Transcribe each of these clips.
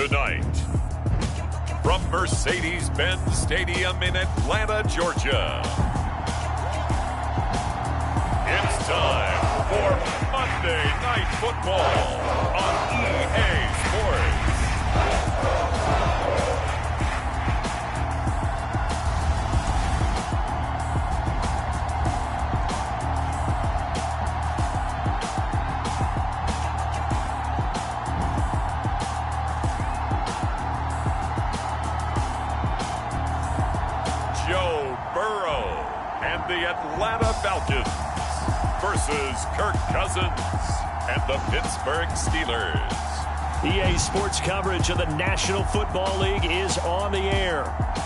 Tonight, from Mercedes-Benz Stadium in Atlanta, Georgia, it's time for Monday Night Football on EA Sports. Joe Burrow and the Atlanta Falcons versus Kirk Cousins and the Pittsburgh Steelers. EA Sports coverage of the National Football League is on the air.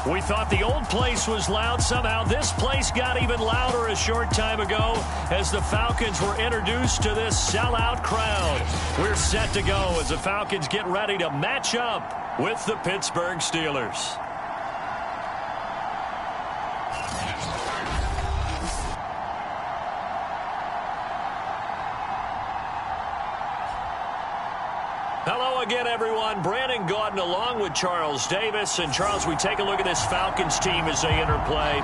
We thought the old place was loud. Somehow this place got even louder a short time ago as the Falcons were introduced to this sellout crowd. We're set to go as the Falcons get ready to match up with the Pittsburgh Steelers. Hello again, everyone. Brandon Gaudin along with Charles Davis. And, Charles, we take a look at this Falcons team as they enter play.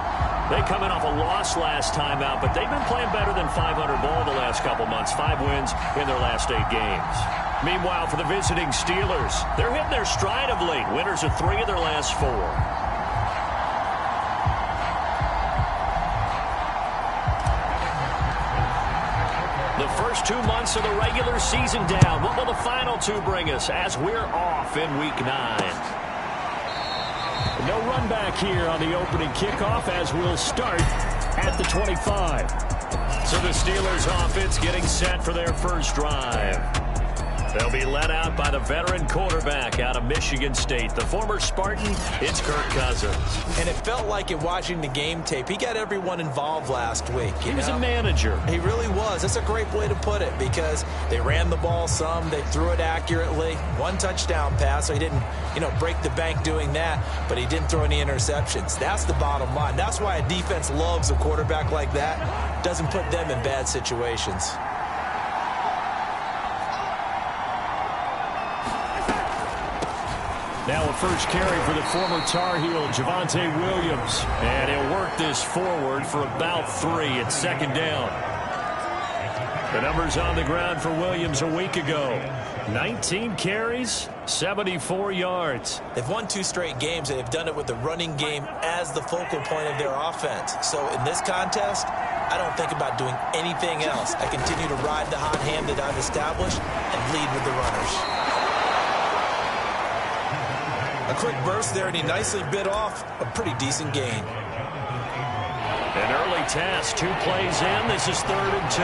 They come in off a loss last time out, but they've been playing better than 500 ball the last couple months. 5 wins in their last 8 games. Meanwhile, for the visiting Steelers, they're hitting their stride of late. Winners of 3 of their last 4. The first 2 months of the regular season down. What will the final 2 bring us as we're off in Week 9? No run back here on the opening kickoff as we'll start at the 25. So the Steelers offense getting set for their first drive. They'll be led out by the veteran quarterback out of Michigan State. The former Spartan, it's Kirk Cousins. And it felt like in watching the game tape, he got everyone involved last week. He was a manager. He really was. That's a great way to put it because they ran the ball some. They threw it accurately. 1 touchdown pass, so he didn't, break the bank doing that, but he didn't throw any interceptions. That's the bottom line. That's why a defense loves a quarterback like that. Doesn't put them in bad situations. Now a first carry for the former Tar Heel, Javonte Williams. And he'll work this forward for about 3 at second down. The numbers on the ground for Williams a week ago. 19 carries, 74 yards. They've won 2 straight games. They've done it with the running game as the focal point of their offense. So in this contest, I don't think about doing anything else. I continue to ride the hot hand that I've established and lead with the runners. A quick burst there, and he nicely bit off a pretty decent gain. An early task, 2 plays in. This is 3rd and 2.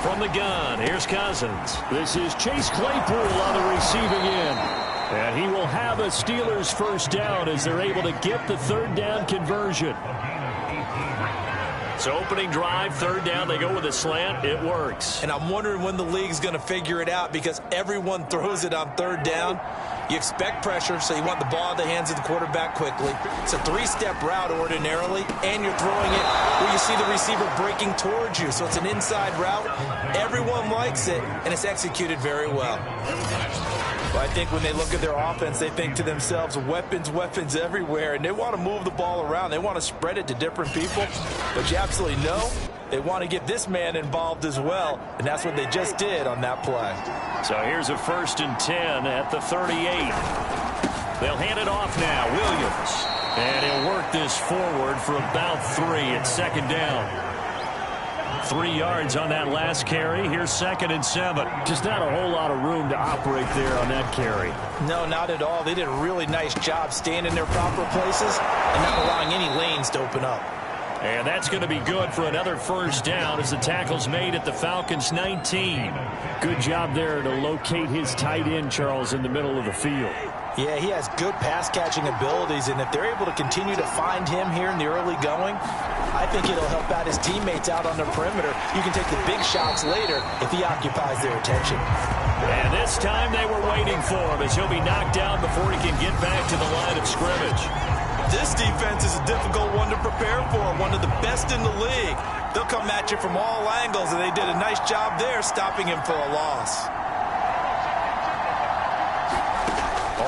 From the gun, here's Cousins. This is Chase Claypool on the receiving end. And he will have a Steelers first down as they're able to get the 3rd down conversion. So opening drive, 3rd down, they go with a slant. It works. And I'm wondering when the league's going to figure it out because everyone throws it on 3rd down. You expect pressure, so you want the ball in the hands of the quarterback quickly. It's a 3-step route ordinarily, and you're throwing it where you see the receiver breaking towards you. So it's an inside route. Everyone likes it, and it's executed very well. Well, I think when they look at their offense, they think to themselves, weapons, weapons everywhere, and they want to move the ball around. They want to spread it to different people, but you absolutely know they want to get this man involved as well, and that's what they just did on that play. So here's a 1st and 10 at the 38. They'll hand it off now, Williams, and he'll work this forward for about 3 at second down. 3 yards on that last carry. Here's 2nd and 7. Just not a whole lot of room to operate there on that carry. No, not at all. They did a really nice job staying in their proper places and not allowing any lanes to open up. And that's going to be good for another first down as the tackle's made at the Falcons' 19. Good job there to locate his tight end, Charles, in the middle of the field. Yeah, he has good pass-catching abilities, and if they're able to continue to find him here in the early going, I think it'll help out his teammates out on the perimeter. You can take the big shots later if he occupies their attention. And this time they were waiting for him as he'll be knocked down before he can get back to the line of scrimmage. This defense is a difficult one to prepare for, one of the best in the league. They'll come at you from all angles, and they did a nice job there stopping him for a loss.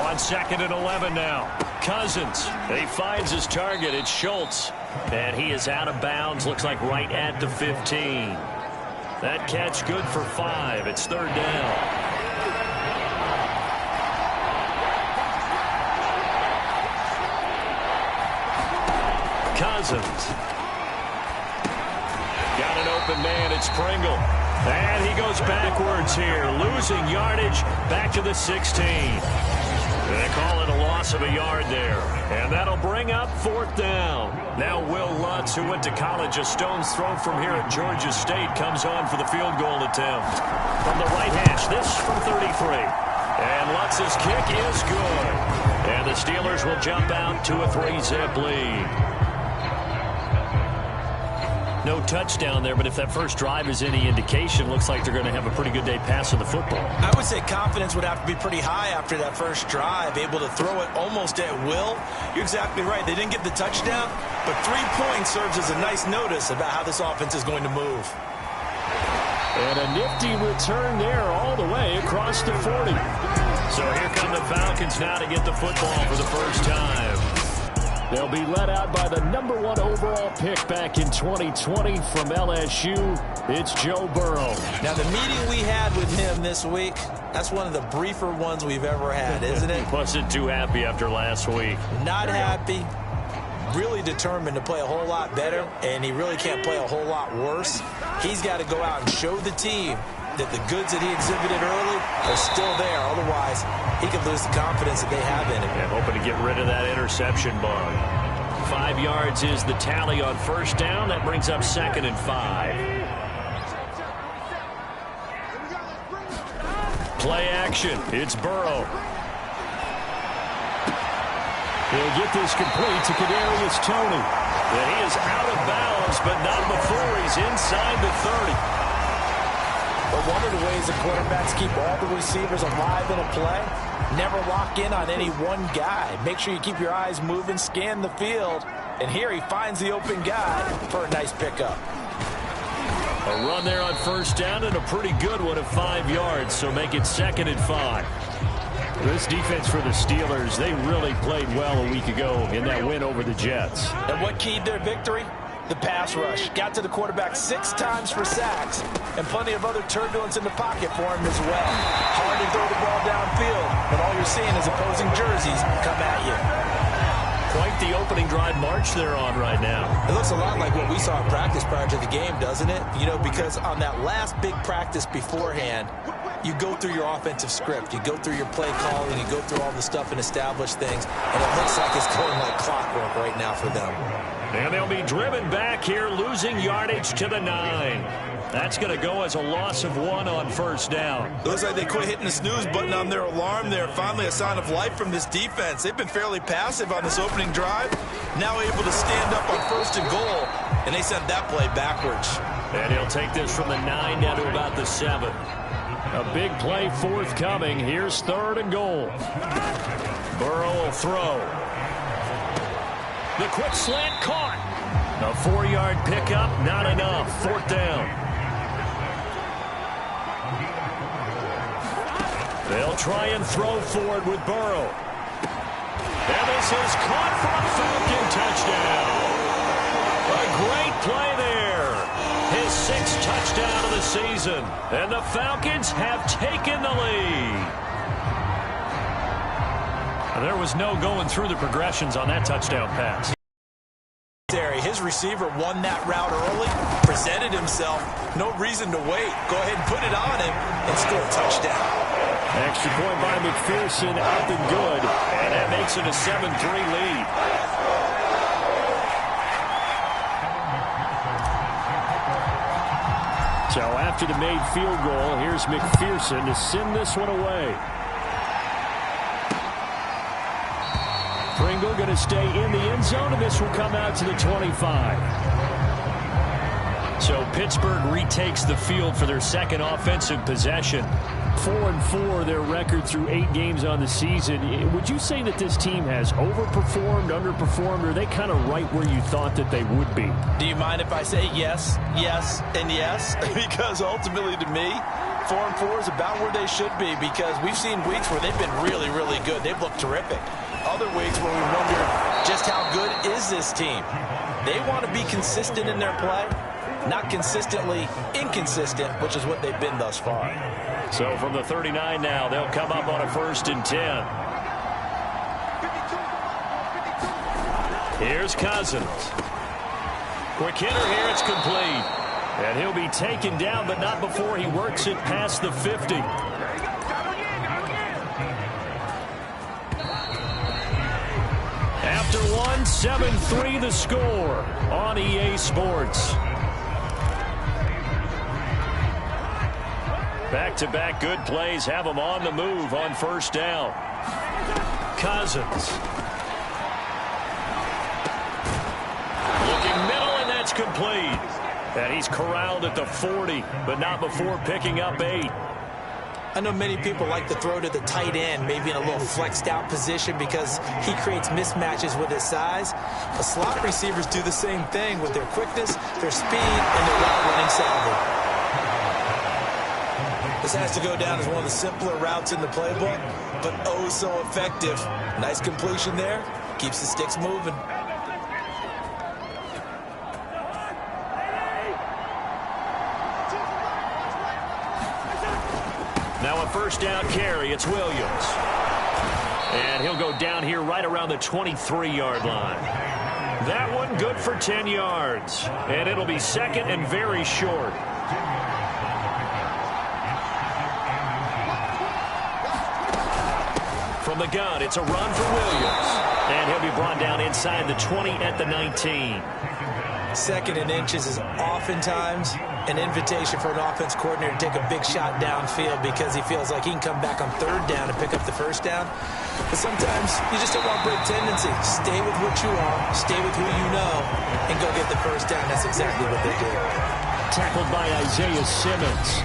On 2nd and 11 now. Cousins. He finds his target. It's Schultz. And he is out of bounds. Looks like right at the 15. That catch good for 5. It's 3rd down. Cousins. Got an open man. It's Pringle. And he goes backwards here. Losing yardage back to the 16. They call it a loss of a yard there. And that'll bring up 4th down. Now Will Lutz, who went to college a stone's throw from here at Georgia State, comes on for the field goal attempt. From the right hash, this from 33. And Lutz's kick is good. And the Steelers will jump out to a 3-zip lead. No touchdown there, but if that first drive is any indication, looks like they're going to have a pretty good day passing the football. I would say confidence would have to be pretty high after that first drive, able to throw it almost at will. You're exactly right. They didn't get the touchdown, but 3 points serves as a nice notice about how this offense is going to move. And a nifty return there all the way across the 40. So here come the Falcons now to get the football for the first time. They'll be led out by the #1 overall pick back in 2020 from LSU. It's Joe Burrow. Now, the meeting we had with him this week, that's one of the briefer ones we've ever had, isn't it? Wasn't too happy after last week. Not happy. Really determined to play a whole lot better, and he really can't play a whole lot worse. He's got to go out and show the team that the goods that he exhibited early are still there. Otherwise, he could lose the confidence that they have in him. Yeah, hoping to get rid of that interception bug. 5 yards is the tally on 1st down. That brings up 2nd and 5. Play action. It's Burrow. He'll get this complete to Kadarius Toney. And he is out of bounds, but not before he's inside the 30. But one of the ways the quarterbacks keep all the receivers alive in a play, never lock in on any one guy. Make sure you keep your eyes moving, scan the field. And here he finds the open guy for a nice pickup. A run there on 1st down and a pretty good one of 5 yards, so make it 2nd and 5. This defense for the Steelers, they really played well a week ago in that win over the Jets. And what keyed their victory? The pass rush. Got to the quarterback 6 times for sacks, and plenty of other turbulence in the pocket for him as well. Hard to throw the ball downfield, but all you're seeing is opposing jerseys come at you. Quite the opening drive march they're on right now. It looks a lot like what we saw in practice prior to the game, doesn't it? You know, because on that last big practice beforehand, you go through your offensive script, you go through your play calling, you go through all the stuff and establish things, and it looks like it's going like clockwork right now for them. And they'll be driven back here, losing yardage to the 9. That's going to go as a loss of 1 on 1st down. Looks like they quit hitting the snooze button on their alarm there. Finally a sign of life from this defense. They've been fairly passive on this opening drive. Now able to stand up on 1st and goal, and they sent that play backwards. And he'll take this from the 9 down to about the 7. A big play forthcoming. Here's 3rd and goal. Burrow will throw. The quick slant caught. A 4-yard pickup, not enough. 4th down. They'll try and throw forward with Burrow. And this is caught for a Falcon touchdown. A great play there. His 6th touchdown of the season. And the Falcons have taken the lead. There was no going through the progressions on that touchdown pass. His receiver won that route early, presented himself, no reason to wait. Go ahead and put it on him and score a touchdown. Extra point by McPherson, up and good, and that makes it a 7-3 lead. So after the made field goal, here's McPherson to send this one away. Pringle going to stay in the end zone, and this will come out to the 25. So Pittsburgh retakes the field for their second offensive possession. 4-4 their record through 8 games on the season. Would you say that this team has overperformed, underperformed, or are they kind of right where you thought that they would be? Do you mind if I say yes, yes, and yes? Because ultimately to me, 4-4 is about where they should be, because we've seen weeks where they've been really, really good. They've looked terrific. Other weeks where we wonder just how good is this team. They want to be consistent in their play, not consistently inconsistent, which is what they've been thus far. So from the 39 now, they'll come up on a 1st and 10. Here's Cousins. Quick hitter here, it's complete. And he'll be taken down, but not before he works it past the 50. After one, 7-3 the score on EA Sports. Back-to-back good plays have them on the move on 1st down. Cousins. Looking middle, and that's complete. And he's corralled at the 40, but not before picking up 8. I know many people like to throw to the tight end, maybe in a little flexed out position because he creates mismatches with his size. But slot receivers do the same thing with their quickness, their speed, and their route running savvy. This has to go down as one of the simpler routes in the playbook, but oh so effective. Nice completion there. Keeps the sticks moving. Now a 1st down carry. It's Williams. And he'll go down here right around the 23-yard line. That one good for 10 yards. And it'll be 2nd and very short. From the gun, it's a run for Williams. And he'll be brought down inside the 20 at the 19. 2nd and inches is oftentimes an invitation for an offense coordinator to take a big shot downfield because he feels like he can come back on 3rd down and pick up the 1st down. But sometimes you just don't want to break tendency. Stay with what you are, stay with who you know, and go get the 1st down. That's exactly what they did. Tackled by Isaiah Simmons.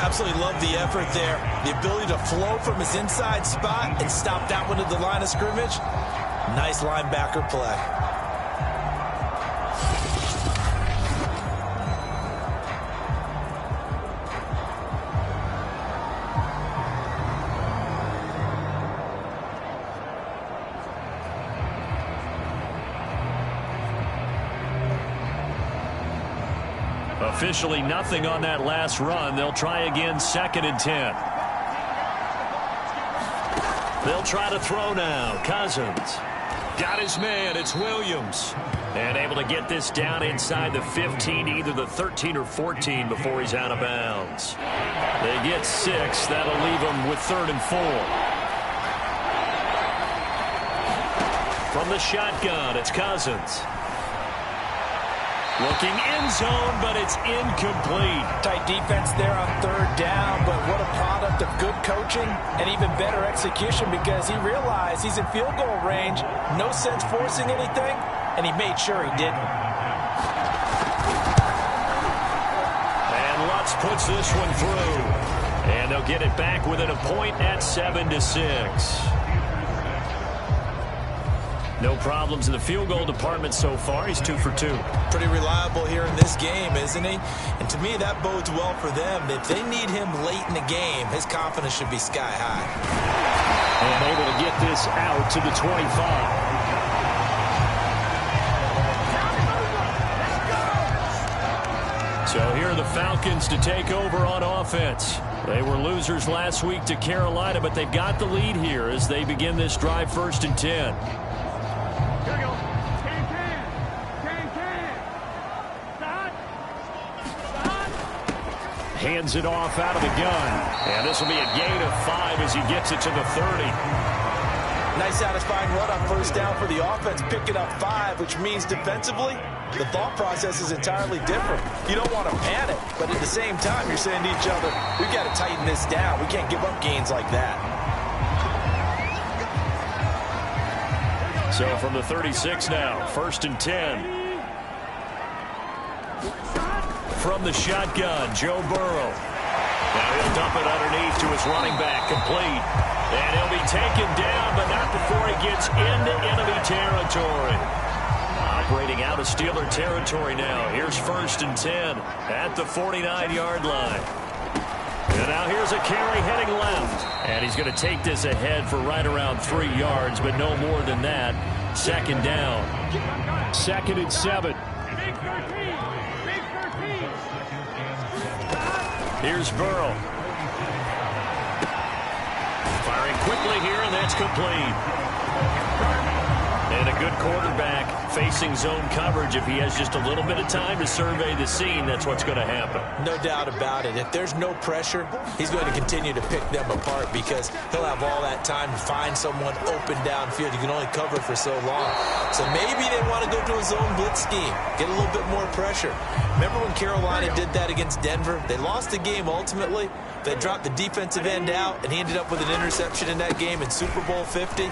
Absolutely love the effort there. The ability to flow from his inside spot and stop that one at the line of scrimmage. Nice linebacker play. Officially nothing on that last run. They'll try again 2nd and 10. They'll try to throw now. Cousins. Got his man. It's Williams. And able to get this down inside the 15, either the 13 or 14 before he's out of bounds. They get 6. That'll leave them with 3rd and 4. From the shotgun, it's Cousins. Looking end zone, but it's incomplete. Tight defense there on 3rd down, but what a product of good coaching and even better execution because he realized he's in field goal range. No sense forcing anything, and he made sure he didn't. And Lutz puts this one through. And they'll get it back within a point at 7-6. No problems in the field goal department so far. He's 2 for 2. Pretty reliable here in this game, isn't he? And to me, that bodes well for them. If they need him late in the game, his confidence should be sky high. And able to get this out to the 25. So here are the Falcons to take over on offense. They were losers last week to Carolina, but they've got the lead here as they begin this drive 1st and 10. Hands it off out of the gun. And this will be a gain of 5 as he gets it to the 30. Nice satisfying run on 1st down for the offense, picking up 5, which means defensively, the thought process is entirely different. You don't want to panic, but at the same time, you're saying to each other, we've got to tighten this down. We can't give up gains like that. So from the 36 now, 1st and 10. from the shotgun, Joe Burrow. Now he'll dump it underneath to his running back, complete. And he'll be taken down, but not before he gets into enemy territory. Operating out of Steeler territory now. Here's 1st and 10 at the 49-yard line. And now here's a carry heading left. And he's going to take this ahead for right around 3 yards, but no more than that. 2nd down. 2nd and 7. Here's Burrow. Firing quickly here, and that's complete. And a good quarterback facing zone coverage. If he has just a little bit of time to survey the scene, that's what's going to happen. No doubt about it. If there's no pressure, he's going to continue to pick them apart because he'll have all that time to find someone open downfield. You can only cover for so long. So maybe they want to go to a zone blitz scheme, get a little bit more pressure. Remember when Carolina did that against Denver? They lost the game ultimately. They dropped the defensive end out, and he ended up with an interception in that game in Super Bowl 50.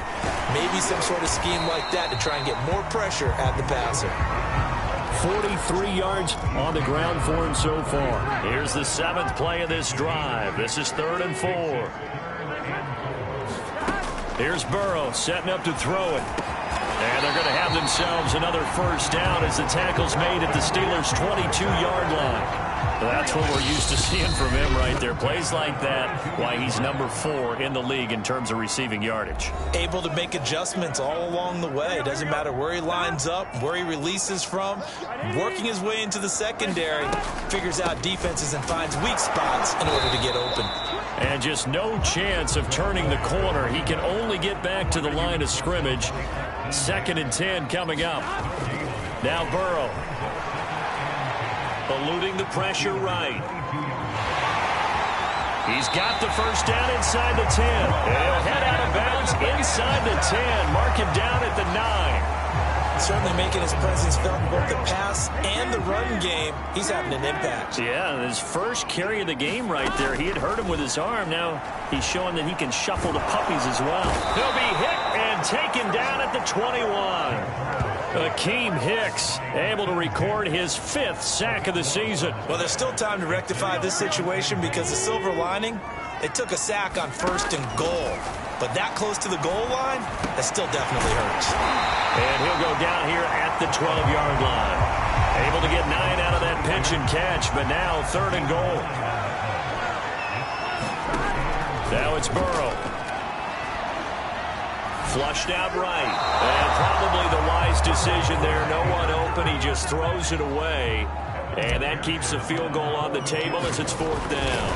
Maybe some sort of scheme like that to try and get more pressure at the passer. 43 yards on the ground for him so far. Here's the 7th play of this drive. This is 3rd and 4. Here's Burrow setting up to throw it. And they're going to have themselves another 1st down as the tackle's made at the Steelers' 22-yard line. That's what we're used to seeing from him right there. Plays like that, why he's number 4 in the league in terms of receiving yardage. Able to make adjustments all along the way. Doesn't matter where he lines up, where he releases from. Working his way into the secondary, figures out defenses and finds weak spots in order to get open. And just no chance of turning the corner. He can only get back to the line of scrimmage. 2nd and 10 coming up. Now Burrow. Eluding the pressure right. He's got the 1st down inside the 10. And he'll head out of bounds inside the 10. Mark him down at the 9. Certainly making his presence felt in both the pass and the run game. He's having an impact. Yeah, his first carry of the game right there. He had hurt him with his arm. Now he's showing that he can shuffle the puppies as well. He'll be hit and taken down at the 21. Akeem Hicks able to record his 5th sack of the season. Well, there's still time to rectify this situation because the silver lining, they took a sack on 1st and goal. But that close to the goal line, that still definitely hurts. And he'll go down here at the 12-yard line. Able to get 9 out of that pitch and catch, but now 3rd and goal. Now it's Burrow. Flushed out right. And probably the wise decision there. No one open. He just throws it away. And that keeps the field goal on the table as it's 4th down.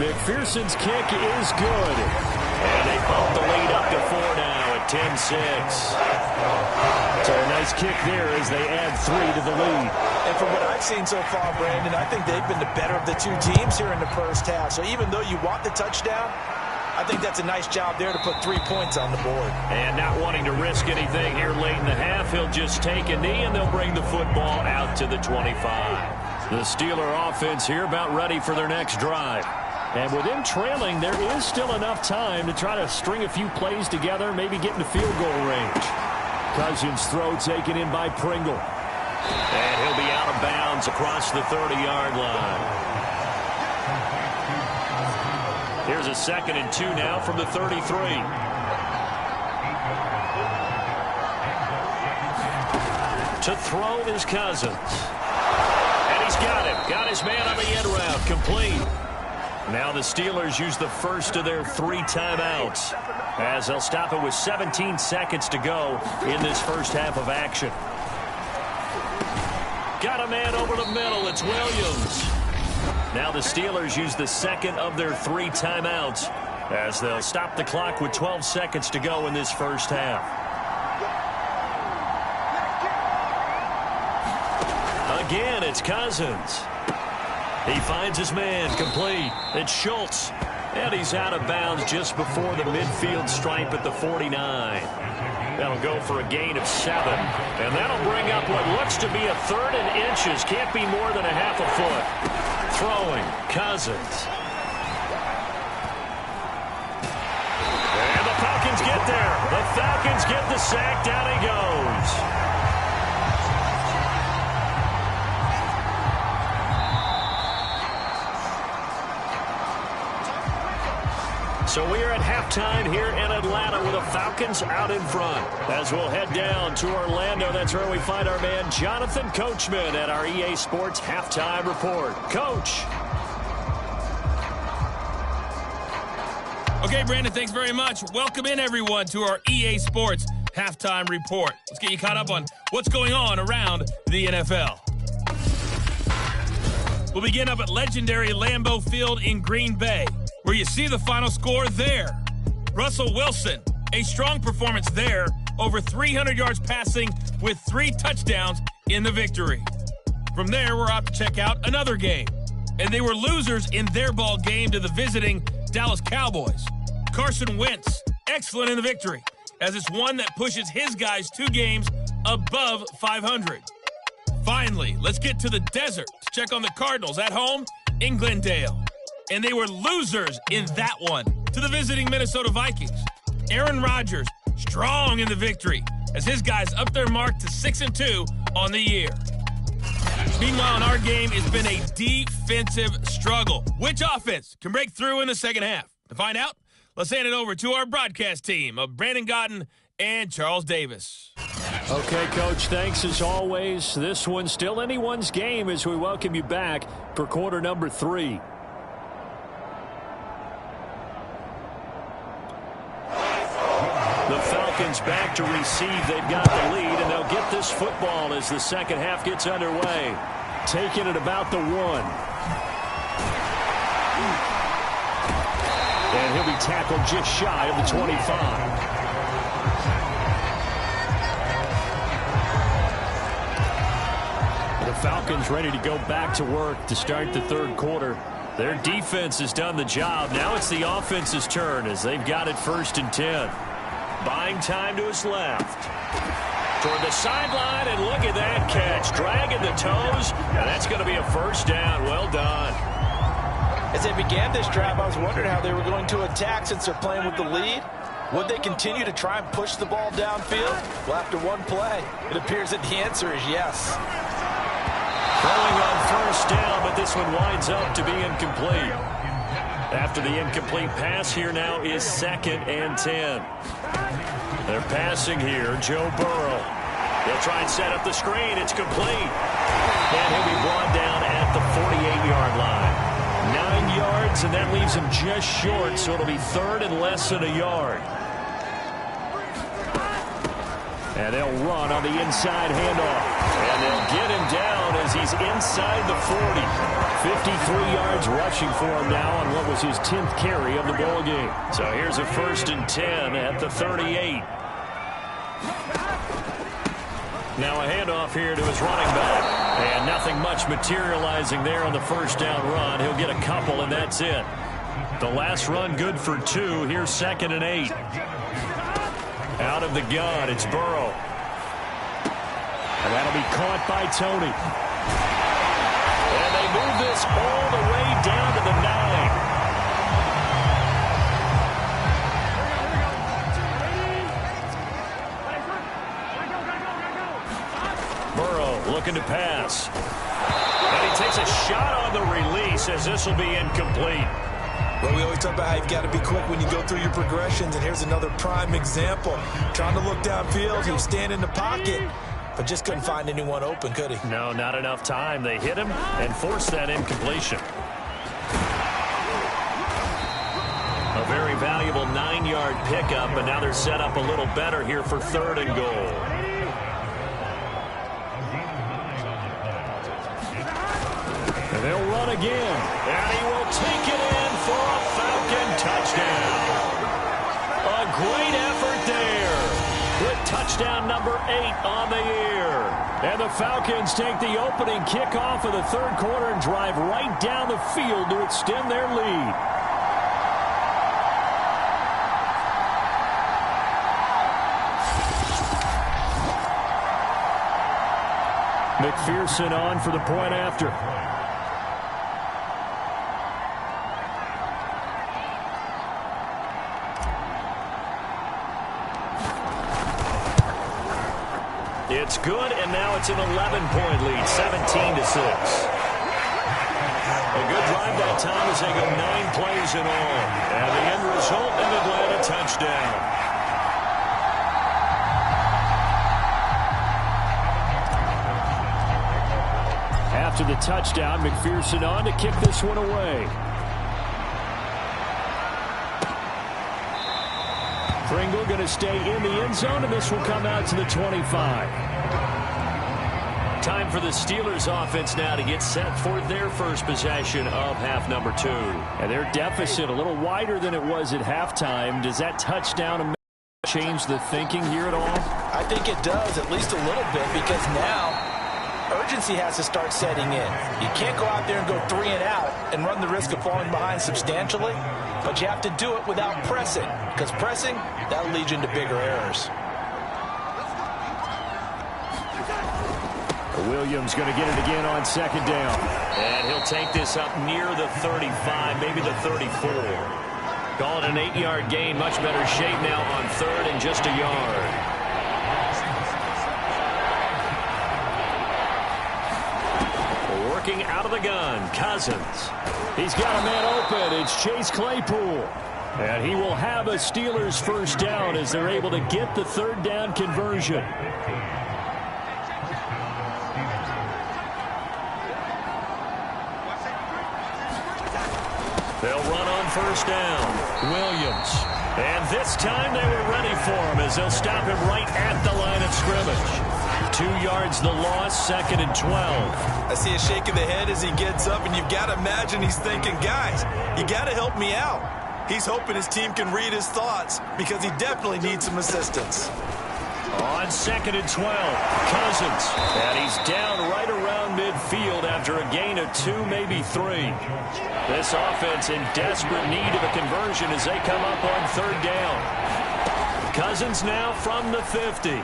McPherson's kick is good. And they bump the lead up to 4 now at 10-6. So a nice kick there as they add 3 to the lead. And from what I've seen so far, Brandon, I think they've been the better of the two teams here in the first half. So even though you want the touchdown, I think that's a nice job there to put 3 points on the board. And not wanting to risk anything here late in the half, he'll just take a knee and they'll bring the football out to the 25. The Steeler offense here about ready for their next drive. And with them trailing, there is still enough time to try to string a few plays together, maybe get into field goal range. Cousins' throw taken in by Pringle. And he'll be out of bounds across the 30-yard line. Here's a 2nd and 2 now from the 33. To throw is Cousins. And he's got him. Got his man on the end route. Complete. Now the Steelers use the 1st of their 3 timeouts as they'll stop it with 17 seconds to go in this first half of action. Got a man over the middle. It's Williams. Now the Steelers use the 2nd of their 3 timeouts as they'll stop the clock with 12 seconds to go in this first half. Again, it's Cousins. He finds his man, complete. It's Schultz. And he's out of bounds just before the midfield stripe at the 49. That'll go for a gain of 7. And that'll bring up what looks to be a 3rd and inches. Can't be more than a half a foot. Throwing, Cousins. And the Falcons get there. The Falcons get the sack. Down he goes. So we are at halftime here in Atlanta with the Falcons out in front. As we'll head down to Orlando, that's where we find our man Jonathan Coachman at our EA Sports Halftime Report. Coach. Okay, Brandon, thanks very much. Welcome in, everyone, to our EA Sports Halftime Report. Let's get you caught up on what's going on around the NFL. We'll begin up at legendary Lambeau Field in Green Bay, where you see the final score there. Russell Wilson, a strong performance there, over 300 yards passing with 3 touchdowns in the victory. From there, we're off to check out another game, and they were losers in their ball game to the visiting Dallas Cowboys. Carson Wentz, excellent in the victory, as it's one that pushes his guys 2 games above 500. Finally, let's get to the desert to check on the Cardinals at home in Glendale. And they were losers in that one to the visiting Minnesota Vikings. Aaron Rodgers, strong in the victory, as his guys up their mark to 6-2 on the year. Meanwhile, in our game, it's been a defensive struggle. Which offense can break through in the second half? To find out, let's hand it over to our broadcast team of Brandon Godden and Charles Davis. Okay, Coach, thanks as always. This one's still anyone's game as we welcome you back for quarter number 3. The Falcons back to receive. They've got the lead, and they'll get this football as the second half gets underway. Taking it about the 1. And he'll be tackled just shy of the 25. The Falcons ready to go back to work to start the third quarter. Their defense has done the job. Now it's the offense's turn as they've got it 1st and 10. Buying time to his left. Toward the sideline, and look at that catch. Dragging the toes, and that's going to be a first down. Well done. As they began this drive, I was wondering how they were going to attack since they're playing with the lead. Would they continue to try and push the ball downfield? Well, after one play, it appears that the answer is yes. Throwing on first down, but this one winds up to be incomplete. After the incomplete pass, here now is 2nd and 10. They're passing here. Joe Burrow. They'll try and set up the screen. It's complete. And he'll be brought down at the 48-yard line. 9 yards, and that leaves him just short, so it'll be 3rd and less than a yard. And they'll run on the inside handoff. And they'll get him down as he's inside the 40. 53 yards rushing for him now on what was his 10th carry of the ball game. So here's a 1st and 10 at the 38. Now a handoff here to his running back. And nothing much materializing there on the first down run. He'll get a couple, and that's it. The last run good for 2. Here's 2nd and 8. Out of the gun, it's Burrow. And that'll be caught by Tony. And they move this all the way down to the 9. Burrow looking to pass. And he takes a shot on the release as this will be incomplete. Well, we always talk about how you've got to be quick when you go through your progressions, and here's another prime example. Trying to look downfield, he was standing in the pocket, but just couldn't find anyone open, could he? No, not enough time. They hit him and forced that incompletion. A very valuable 9-yard pickup, but now they're set up a little better here for 3rd and goal. And they'll run again, and he will take it in for a Falcon touchdown. A great effort there with touchdown number 8 on the year. And the Falcons take the opening kickoff of the third quarter and drive right down the field to extend their lead. McPherson on for the point after. It's good, and now it's an 11-point lead, 17-6. A good drive that that time as they go 9 plays in all. And the end result, an Atlanta touchdown. After the touchdown, McPherson on to kick this one away. Pringle going to stay in the end zone, and this will come out to the 25. Time for the Steelers offense now to get set for their first possession of half number 2. And their deficit a little wider than it was at halftime. Does that touchdown change the thinking here at all? I think it does, at least a little bit, because now urgency has to start setting in. You can't go out there and go 3 and out and run the risk of falling behind substantially, but you have to do it without pressing, because pressing, that'll lead you into bigger errors. Williams going to get it again on second down. And he'll take this up near the 35, maybe the 34. Call it an 8-yard gain. Much better shape now on third and just a yard. Working out of the gun, Cousins. He's got a man open. It's Chase Claypool. And he will have a Steelers first down as they're able to get the third down conversion. They'll run on first down. Williams. And this time they were ready for him as they'll stop him right at the line of scrimmage. 2 yards the loss, 2nd and 12. I see a shake of the head as he gets up, and you've got to imagine he's thinking, guys, you got to help me out. He's hoping his team can read his thoughts because he definitely needs some assistance. On 2nd and 12, Cousins. And he's down right around midfield after a gain of 2, maybe 3. This offense in desperate need of a conversion as they come up on third down. Cousins now from the 50. And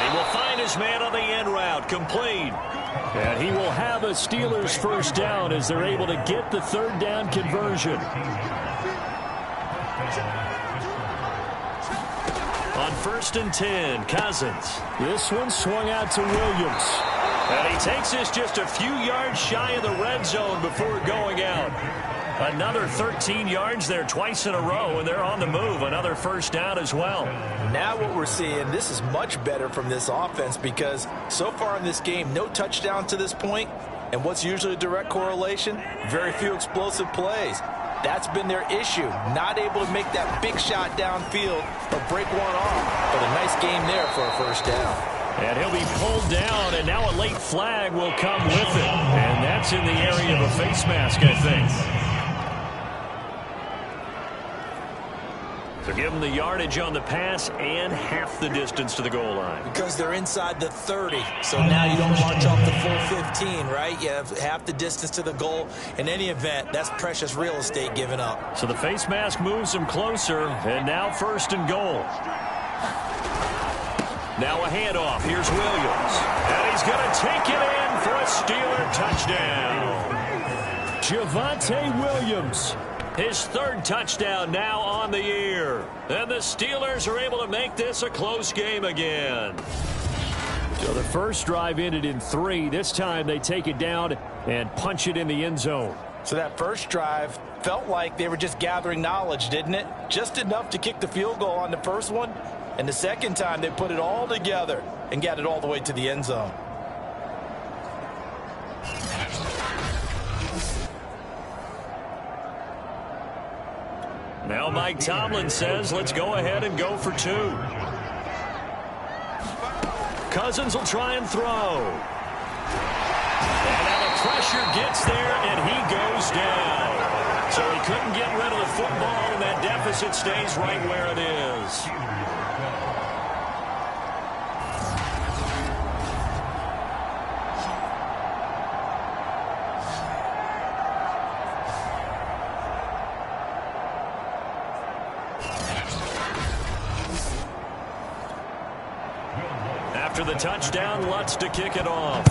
he will find his man on the end route, complete. And he will have a Steelers first down as they're able to get the third down conversion. On 1st and 10, Cousins. This one swung out to Williams. And he takes this just a few yards shy of the red zone before going out. Another 13 yards there twice in a row, and they're on the move. Another first down as well. Now what we're seeing, this is much better from this offense because so far in this game, no touchdown to this point. And what's usually a direct correlation? Very few explosive plays. That's been their issue. Not able to make that big shot downfield or break one off. But a nice game there for a first down. And he'll be pulled down, and now a late flag will come with it. And that's in the area of a face mask, I think. So give them the yardage on the pass and half the distance to the goal line. Because they're inside the 30. So now you don't march off the full 15, right? You have half the distance to the goal. In any event, that's precious real estate given up. So the face mask moves them closer, and now 1st and goal. Now a handoff. Here's Williams. And he's going to take it in for a Steeler touchdown. Javonte Williams. His 3rd touchdown now on the year. And the Steelers are able to make this a close game again. So the first drive ended in 3. This time they take it down and punch it in the end zone. So that first drive felt like they were just gathering knowledge, didn't it? Just enough to kick the field goal on the first one. And the second time they put it all together and got it all the way to the end zone. Now Mike Tomlin says, let's go ahead and go for 2. Cousins will try and throw. And now the pressure gets there, and he goes down. So he couldn't get rid of the football, and that deficit stays right where it is. After the touchdown, Lutz to kick it off.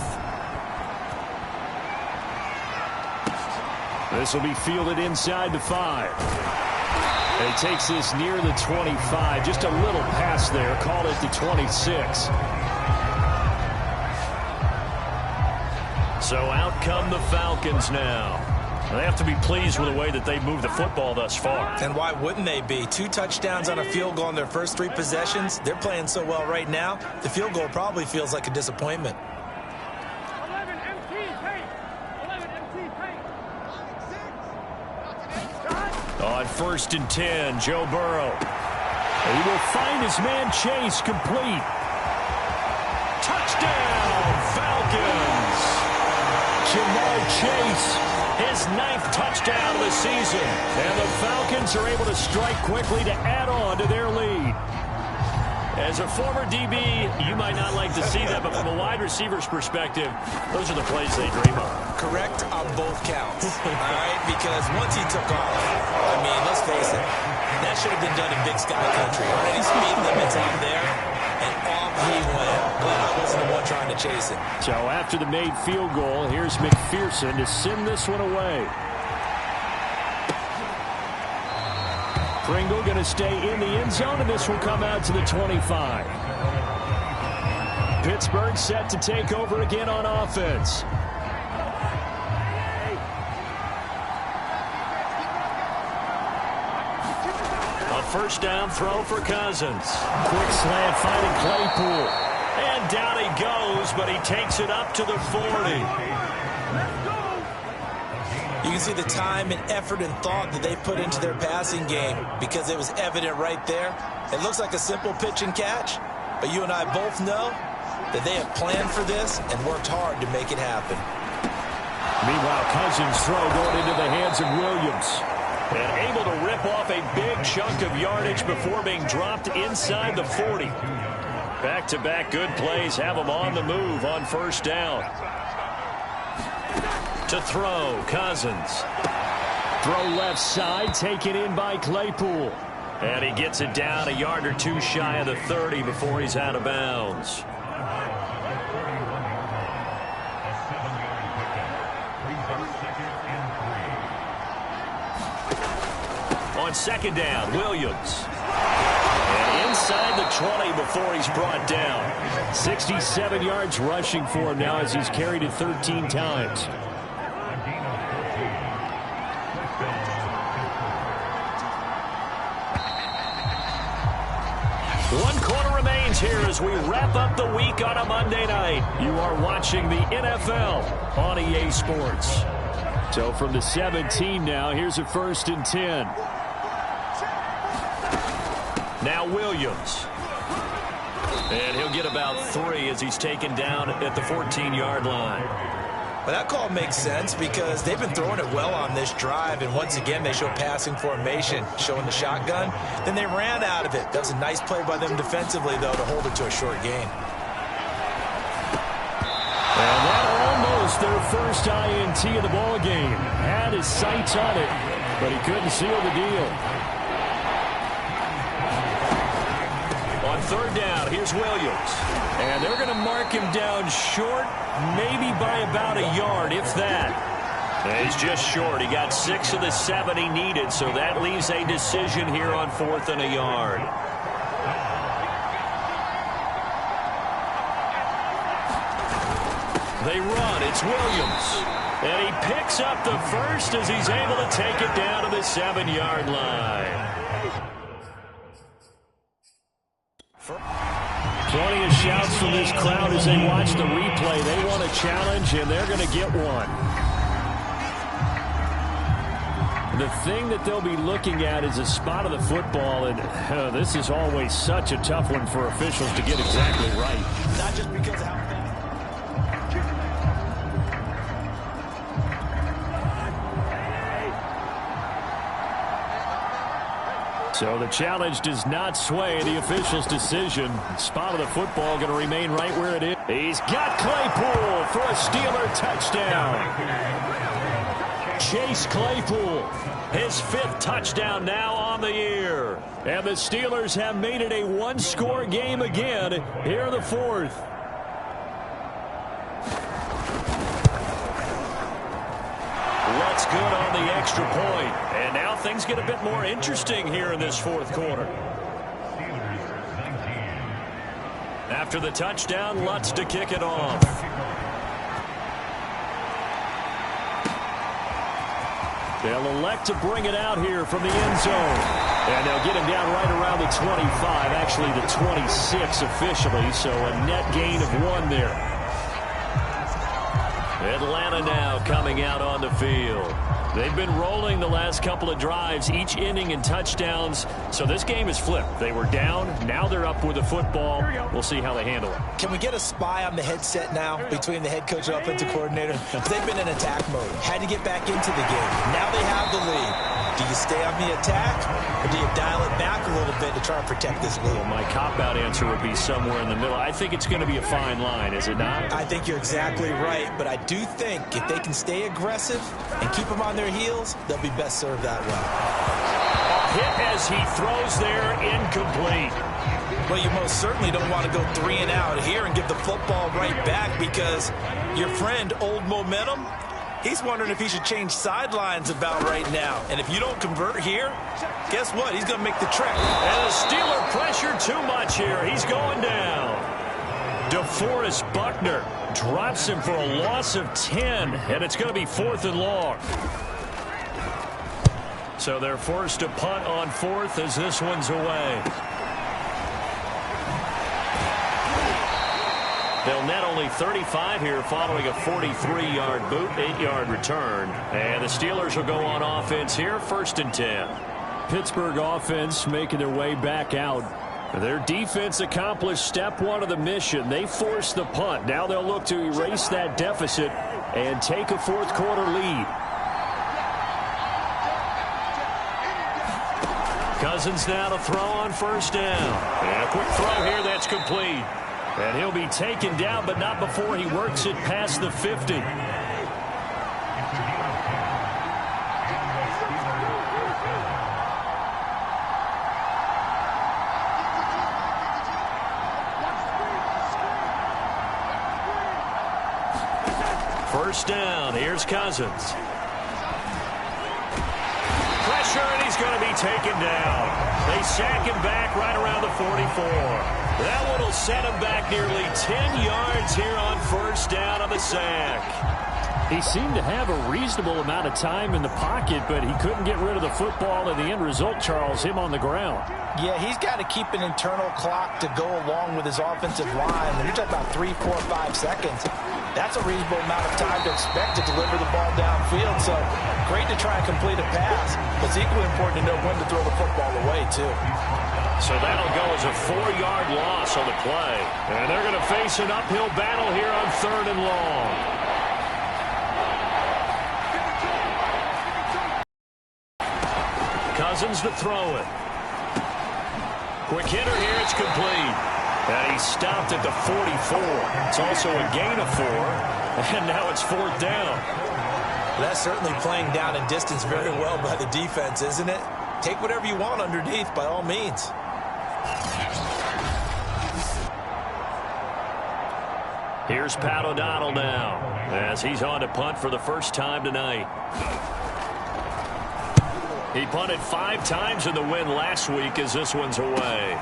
This will be fielded inside the 5. And he takes this near the 25. Just a little pass there. Call it the 26. So out come the Falcons now. They have to be pleased with the way that they've moved the football thus far. And why wouldn't they be? 2 touchdowns on a field goal in their first 3 possessions. They're playing so well right now, the field goal probably feels like a disappointment. On 1st and 10, Joe Burrow. He will find his man Chase complete. Touchdown, Falcons! Jamar Chase, his 9th touchdown of the season. And the Falcons are able to strike quickly to add on to their lead. As a former DB, you might not like to see that, but from a wide receiver's perspective, those are the plays they dream of. Correct on both counts, all right? Because once he took off, I mean, let's face it, that should have been done in Big Sky Country. Already speed limits out there, and off he went. Glad I wasn't the one trying to chase it. So after the made field goal, here's McPherson to send this one away. Pringle going to stay in the end zone, and this will come out to the 25. Pittsburgh set to take over again on offense. A first down throw for Cousins. Quick slant finding Claypool. And down he goes, but he takes it up to the 40. You can see the time and effort and thought that they put into their passing game because it was evident right there. It looks like a simple pitch and catch, but you and I both know that they have planned for this and worked hard to make it happen. Meanwhile, Cousins' throw going into the hands of Williams. And able to rip off a big chunk of yardage before being dropped inside the 40. Back-to-back good plays have them on the move on first down. To throw, Cousins. Throw left side, taken in by Claypool. And he gets it down a yard or 2 shy of the 30 before he's out of bounds. On second down, Williams. And inside the 20 before he's brought down. 67 yards rushing for him now as he's carried it 13 times. 1 quarter remains here as we wrap up the week on a Monday night. You are watching the NFL on EA Sports. So from the 17 now, here's a 1st and 10. Now Williams. And he'll get about 3 as he's taken down at the 14-yard line. Well, that call makes sense because they've been throwing it well on this drive, and once again they show passing formation, showing the shotgun. Then they ran out of it. That was a nice play by them defensively, though, to hold it to a short gain. And that almost their first INT of the ball game. Had his sights on it, but he couldn't seal the deal. On third down, here's Williams. And they're going to mark him down short, maybe by about a yard, if that. And he's just short. He got 6 of the 7 he needed, so that leaves a decision here on 4th and a yard. They run. It's Williams. And he picks up the first as he's able to take it down to the 7-yard line. Plenty of shouts from this crowd as they watch the replay. They want a challenge, and they're going to get one. The thing that they'll be looking at is a spot of the football, and this is always such a tough one for officials to get exactly right. Not just because of how fast. So the challenge does not sway the official's decision. Spot of the football going to remain right where it is. He's got Claypool for a Steeler touchdown. Chase Claypool, his 5th touchdown now on the year. And the Steelers have made it a 1-score game again here in the 4th. That's good on the extra point. And now things get a bit more interesting here in this 4th quarter. After the touchdown, Lutz to kick it off. They'll elect to bring it out here from the end zone. And they'll get him down right around the 25, actually the 26 officially, so a net gain of 1 there. Atlanta now coming out on the field. They've been rolling the last couple of drives, each inning in touchdowns, so this game is flipped. They were down, now they're up with the football. We'll see how they handle it. Can we get a spy on the headset now between the head coach and offensive coordinator? They've been in attack mode, had to get back into the game. Now they have the lead. Do you stay on the attack, or do you dial it back a little bit to try and protect this lead? Well, my cop-out answer would be somewhere in the middle. I think it's going to be a fine line, is it not? I think you're exactly right, but I do think if they can stay aggressive and keep them on their heels, they'll be best served that way. A hit as he throws there, incomplete. Well, you most certainly don't want to go 3 and out here and give the football right back, because your friend, Old Momentum, he's wondering if he should change sidelines about right now. And if you don't convert here, guess what? He's going to make the trek. And the Steeler pressure too much here. He's going down. DeForest Buckner drops him for a loss of 10, and it's going to be 4th and long. So they're forced to punt on 4th as this one's away. They'll net only 35 here following a 43-yard boot, 8-yard return. And the Steelers will go on offense here, 1st and 10. Pittsburgh offense making their way back out. Their defense accomplished step 1 of the mission. They forced the punt. Now they'll look to erase that deficit and take a 4th quarter lead. Cousins now to throw on 1st down. And a quick throw here that's complete. And he'll be taken down, but not before he works it past the 50. First down, here's Cousins. Pressure, and he's going to be taken down. They sack him back right around the 44. That one will set him back nearly 10 yards here on 1st down on the sack. He seemed to have a reasonable amount of time in the pocket, but he couldn't get rid of the football, and the end result, Charles, him on the ground. Yeah, he's got to keep an internal clock to go along with his offensive line. When you're talking about 3, 4, 5 seconds, that's a reasonable amount of time to expect to deliver the ball downfield. So great to try and complete a pass, but it's equally important to know when to throw the football away, too. So that'll go as a 4-yard loss on the play. And they're going to face an uphill battle here on 3rd and long. Cousins to throw it. Quick hitter here, it's complete. And he stopped at the 44. It's also a gain of 4. And now it's 4th down. That's certainly playing down in distance very well by the defense, isn't it? Take whatever you want underneath, by all means. Here's Pat O'Donnell now, as he's on to punt for the first time tonight. He punted 5 times in the win last week as this one's away.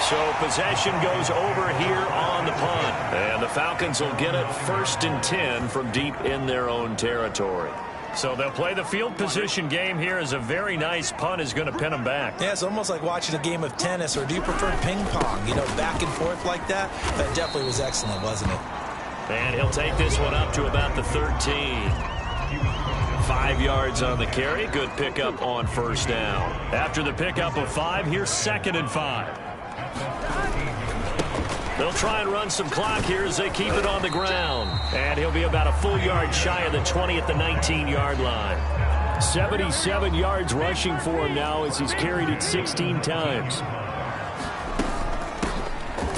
So possession goes over here on the punt. And the Falcons will get it 1st and 10 from deep in their own territory. So they'll play the field position game here as a very nice punt is going to pin them back. Yeah, it's almost like watching a game of tennis, or do you prefer ping pong? You know, back and forth like that? That definitely was excellent, wasn't it? And he'll take this one up to about the 13. 5 yards on the carry. Good pickup on 1st down. After the pickup of 5, here's 2nd and 5. They'll try and run some clock here as they keep it on the ground. And he'll be about a full yard shy of the 20 at the 19-yard line. 77 yards rushing for him now as he's carried it 16 times.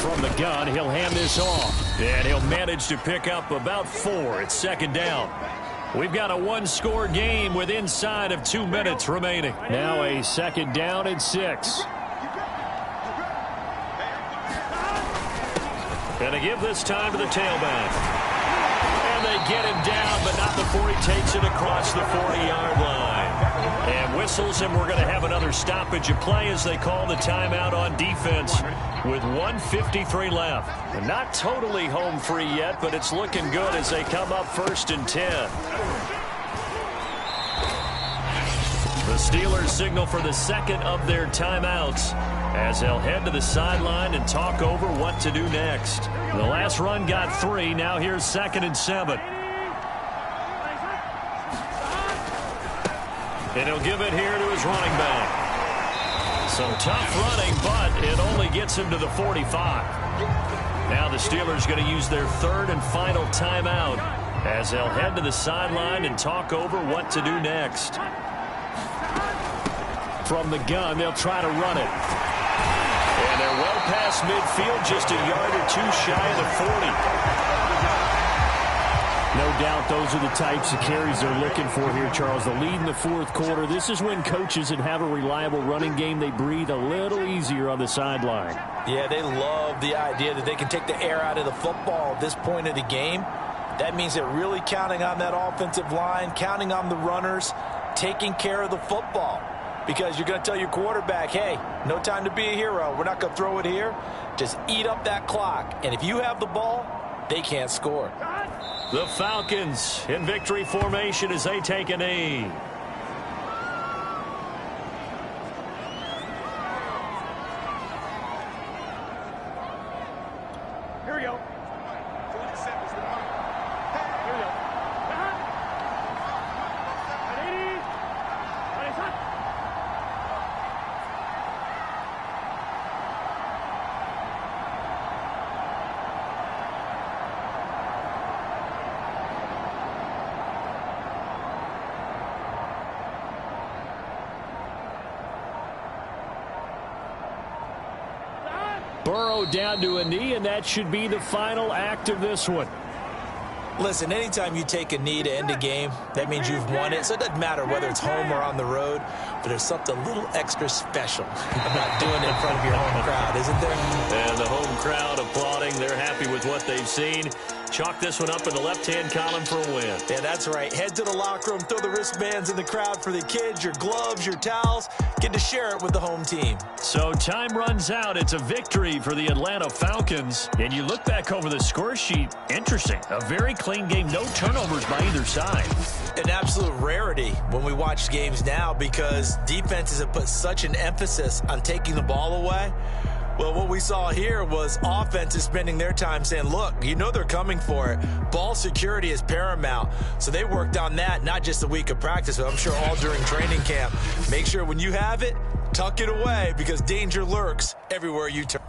From the gun, he'll hand this off. And he'll manage to pick up about 4. It's 2nd down. We've got a 1-score game with inside of 2 minutes remaining. Now a 2nd down and 6. And they give this time to the tailback. And they get him down, but not before he takes it across the 40-yard line. And whistles, and we're going to have another stoppage of play as they call the timeout on defense with 1:53 left. And not totally home free yet, but it's looking good as they come up 1st and 10. The Steelers signal for the second of their timeouts as they'll head to the sideline and talk over what to do next. The last run got 3. Now here's 2nd and 7. And he'll give it here to his running back. Some tough running, but it only gets him to the 45. Now the Steelers going to use their 3rd and final timeout as they'll head to the sideline and talk over what to do next. From the gun, they'll try to run it. And they're well past midfield, just a yard or 2 shy of the 40. No doubt those are the types of carries they're looking for here, Charles. The lead in the 4th quarter. This is when coaches that have a reliable running game, they breathe a little easier on the sideline. Yeah, they love the idea that they can take the air out of the football at this point of the game. That means they're really counting on that offensive line, counting on the runners, taking care of the football. Because you're going to tell your quarterback, hey, no time to be a hero. We're not going to throw it here. Just eat up that clock. And if you have the ball, they can't score. The Falcons in victory formation as they take a knee. Here we go. 27 is the mark. Here we go. Burrow down to a knee, and that should be the final act of this one. Listen, anytime you take a knee to end a game, that means you've won it. So it doesn't matter whether it's home or on the road, but there's something a little extra special about doing it in front of your home crowd, isn't there? And the home crowd applauding. They're happy with what they've seen. Chalk this one up in the left-hand column for a win. Yeah, that's right. Head to the locker room, throw the wristbands in the crowd for the kids, your gloves, your towels. Get to share it with the home team. So time runs out. It's a victory for the Atlanta Falcons. And you look back over the score sheet, interesting. A very clean game, no turnovers by either side. An absolute rarity when we watch games now because defenses have put such an emphasis on taking the ball away. Well, what we saw here was offenses spending their time saying, look, you know they're coming for it. Ball security is paramount. So they worked on that, not just a week of practice, but I'm sure all during training camp. Make sure when you have it, tuck it away because danger lurks everywhere you turn.